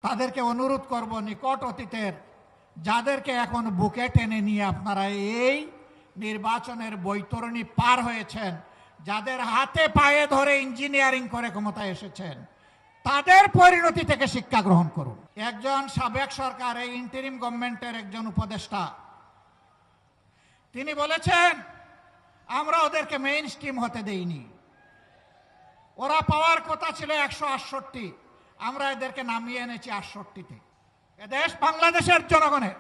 তাদেরকে অনুরোধ করব, নিকট অতীতের যাদেরকে এখন বুকে টেনে নিয়ে আপনারা এই নির্বাচনের বৈতরণী পার হয়েছেন, যাদের হাতে পায়ে ধরে ইঞ্জিনিয়ারিং করে ক্ষমতায় এসেছেন, তাদের পরিণতি থেকে শিক্ষা গ্রহণ করুন। একজন সাবেক সরকার, এই ইন্টারিম গভর্নমেন্টের একজন উপদেষ্টা, তিনি বলেছেন আমরা ওদেরকে মেইন স্ট্রিম হতে দেইনি। ওরা পাওয়ার কথা ছিল 168, আমরা এদেরকে নামিয়ে এনেছি 68-তে। এদেশ বাংলাদেশের জনগণের।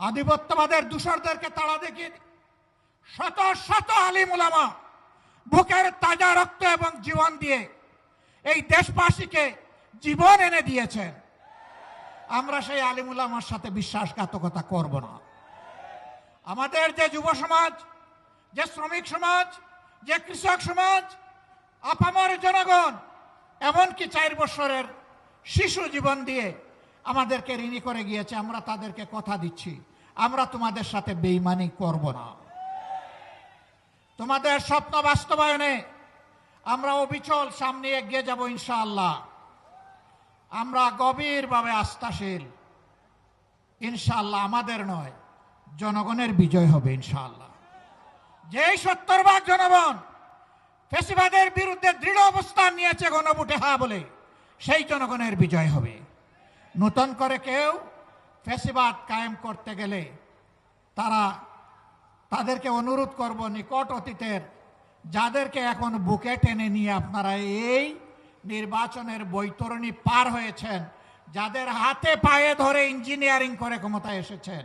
আধিপত্যবাদের দূষরদেরকে তাড়া দেখিয়ে শত শত আলিম উলামা বুকের তাজা রক্ত এবং জীবন দিয়ে এই দেশবাসীকে জীবন এনে দিয়েছেন। আমরা সেই আলিম উলামার সাথে বিশ্বাসঘাতকতা করব না। আমাদের যে যুব সমাজ, যে শ্রমিক সমাজ, যে কৃষক সমাজ, আপামর জনগণ, এমনকি 4 বছরের শিশু জীবন দিয়ে আমাদেরকে ঋণী করে গিয়েছে, আমরা তাদেরকে কথা দিচ্ছি আমরা তোমাদের সাথে বেঈমানি করব না। তোমাদের স্বপ্ন বাস্তবায়নে আমরা অবিচল সামনে এগিয়ে যাব ইনশাআল্লাহ। আমরা গভীরভাবে আস্থাশীল, ইনশাআল্লাহ আমাদের নয় জনগণের বিজয় হবে ইনশাআল্লাহ। যেই 70% জনগণ ফ্যাসিবাদের বিরুদ্ধে দৃঢ় অবস্থান নিয়েছে গণভোটে হ্যাঁ বলে, সেই জনগণের বিজয় হবে। নতুন করে কেউ ফ্যাসিবাদ কায়েম করতে গেলে তাদেরকে অনুরোধ করব, নিকট অতীতের যাদেরকে এখন বুকে টেনে নিয়ে আপনারা এই নির্বাচনের বৈতরণী পার হয়েছেন, যাদের হাতে পায়ে ধরে ইঞ্জিনিয়ারিং করে ক্ষমতায় এসেছেন,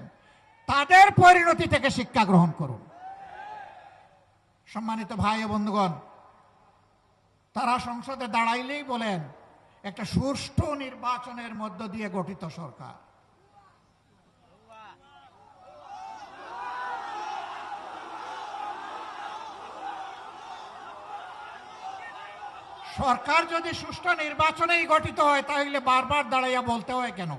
তাদের পরিণতি থেকে শিক্ষা গ্রহণ করুন। সম্মানিত ভাই ও বন্ধুগণ, তারা সংসদে দাঁড়াইলেই বলেন একটা সুষ্ঠু নির্বাচনের মধ্য দিয়ে গঠিত সরকার। সরকার যদি সুষ্ঠু নির্বাচনেই গঠিত হয়, তাহলে বারবার দাঁড়াইয়া বলতে হয় কেন?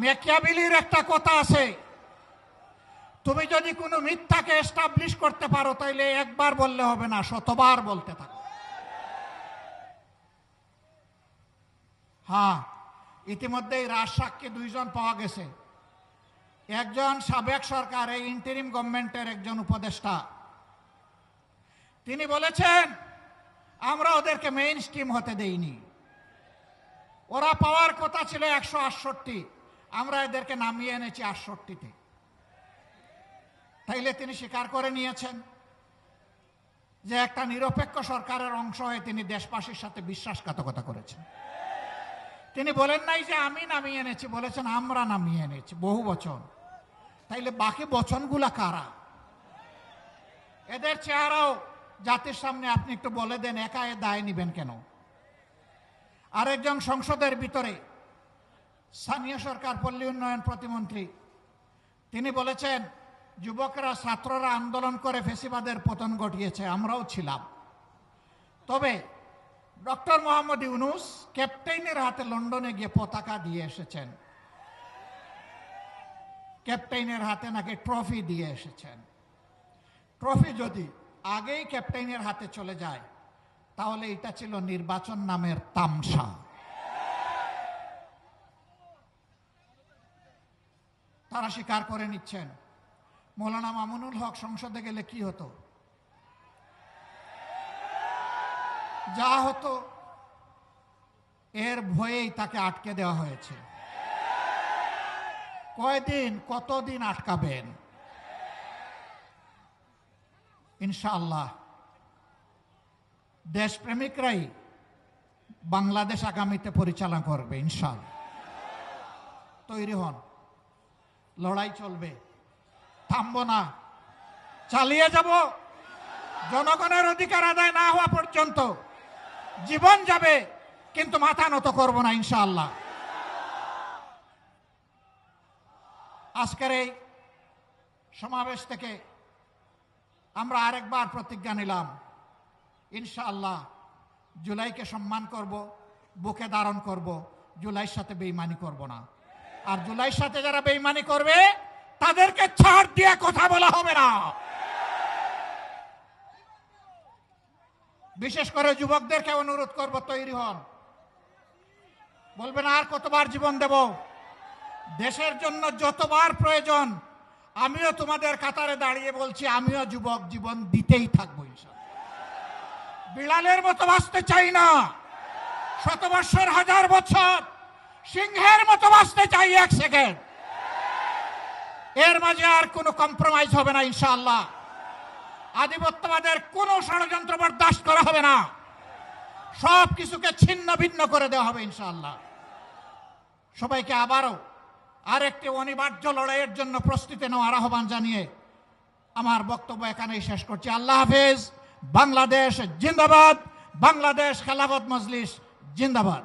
ম্যাকিয়াভেলির একটা কথা আছে, তুমি যদি কোনো মিথ্যাকে এস্টাবলিশ করতে পারো তাহলে একবার বললে হবে না, শতবার বলতে থাকো। হ্যাঁ, ইতিমধ্যেই রাজসাক্ষী 2 জন পাওয়া গেছে। একজন সাবেক সরকার, এই ইন্টারিম গভর্নমেন্টের একজন উপদেষ্টা, তিনি বলেছেন আমরা ওদেরকে মেইন স্ট্রিম হতে দেইনি। ওরা পাওয়ার কথা ছিল 168, আমরা এদেরকে নামিয়ে এনেছি 68-তে। তাইলে তিনি স্বীকার করে নিয়েছেন যে একটা নিরপেক্ষ সরকারের অংশ হয়ে তিনি দেশবাসীর সাথে বিশ্বাসঘাতকতা করেছেন। তিনি বলেন নাই যে আমি নামিয়ে এনেছি, বলেছেন আমরা নামিয়ে এনেছি, বহু বচন। তাইলে বাকি বচনগুলা কারা? এদের চেহারাও জাতির সামনে আপনি একটু বলে দেন, একা এ দায় নিবেন কেন? আরেকজন সংসদের ভিতরে স্থানীয় সরকার পল্লী উন্নয়ন প্রতিমন্ত্রী, তিনি বলেছেন যুবকরা, ছাত্ররা আন্দোলন করে ফ্যাসিবাদের পতন ঘটিয়েছে, আমরাও ছিলাম। তবে ডক্টর মোহাম্মদ ইউনূস ক্যাপ্টেনের হাতে লন্ডনে গিয়ে পতাকা দিয়ে এসেছেন, ক্যাপ্টেনের হাতে নাকি ট্রফি দিয়ে এসেছেন। ট্রফি যদি আগেই ক্যাপ্টেনের হাতে চলে যায় তাহলে এটা ছিল নির্বাচন নামের তামসা। তারা স্বীকার করে নিচ্ছেন মৌলানা মামুনুল হক সংসদে গেলে কি হতো? যা হতো এর ভয়েই তাকে আটকে দেওয়া হয়েছে। কয়দিন, কতদিন আটকাবেন? ইনশাআল্লাহ দেশপ্রেমিকরাই বাংলাদেশ আগামীতে পরিচালনা করবে ইনশাআল্লাহ। তৈরি হন, লড়াই চলবে, থামবো না, চালিয়ে যাব। জনগণের অধিকার আদায় না হওয়া পর্যন্ত জীবন যাবে, কিন্তু মাথা নত করব না ইনশাআল্লাহ। আজকের এই সমাবেশ থেকে আমরা আরেকবার প্রতিজ্ঞা নিলাম, ইনশাআল্লাহ জুলাইকে সম্মান করব, বুকে ধারণ করব, জুলাইয়ের সাথে বেঈমানি করব না। আর জুলাইয়ের সাথে যারা বেঈমানি করবে তাদেরকে ছাড় দিয়ে কথা বলা হবে না। বিশেষ করে যুবকদেরকে অনুরোধ করব, তৈরি হন। বলবেন আর কতবার জীবন দেব? দেশের জন্য যতবার প্রয়োজন আমিও তোমাদের কাতারে দাঁড়িয়ে বলছি, আমিও যুবক, জীবন দিতেই থাকবো ইনশাআল্লাহ। বিড়ালের মতো বাঁচতে চাই না, 100 বছর, 1000 বছর, সিংহের মতো বাঁচতে চাই 1 সেকেন্ড। এর মাঝে আর কোনো কম্প্রোমাইজ হবে না ইনশাআল্লাহ। আধিপত্যবাদের কোনো ষড়যন্ত্র বরদাস্ত করা হবে না, সব কিছুকে ছিন্ন ভিন্ন করে দেওয়া হবে ইনশাআল্লাহ। সবাইকে আবারও আরেকটি অনিবার্য লড়াইয়ের জন্য প্রস্তুতি নেওয়ার আহ্বান জানিয়ে আমার বক্তব্য এখানেই শেষ করছি। আল্লাহ হাফেজ। বাংলাদেশ জিন্দাবাদ। বাংলাদেশ খেলাফত মজলিস জিন্দাবাদ।